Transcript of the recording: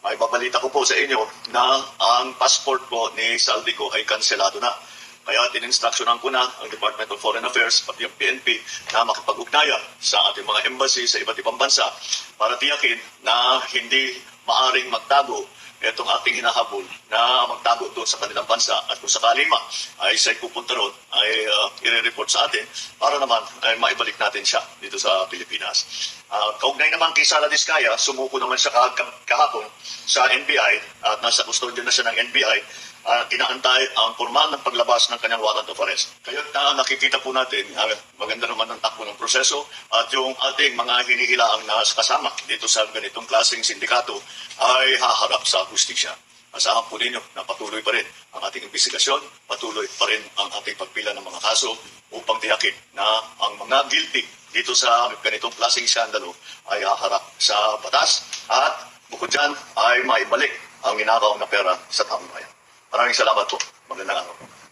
May babalita ko po sa inyo na ang passport po ni Saldico ay kanselado na. Kaya tininstruksyonan ko na ang Department of Foreign Affairs pati ang PNP na makipag-ugnayan sa ating mga embassy sa iba't ibang bansa para tiyakin na hindi maaring magtago itong ating hinahabol na magtago doon sa kanilang bansa at kung sakali ay siya'y pupunta roon ay i-report sa atin para naman ay maibalik natin siya dito sa Pilipinas. Kaugnay naman kay Sara Diskaya, sumuko naman siya kahapon sa NBI at nasa custodian na siya ng NBI. Inaantay ang formal ng paglabas ng kanyang warrant of arrest. Kaya nakikita po natin, maganda naman ang takbo ng proseso at yung ating mga hinihilaang na kasama dito sa ganitong klaseng sindikato ay haharap sa hustisya. Asahan po ninyo na patuloy pa rin ang ating investigasyon, patuloy pa rin ang ating pagpila ng mga kaso upang tiyakin na ang mga guilty dito sa ganitong klaseng skandalo ay haharap sa batas at bukod dyan ay maibalik ang ninakaw na pera sa taong bayan. Maraming salamat po. Magandang araw.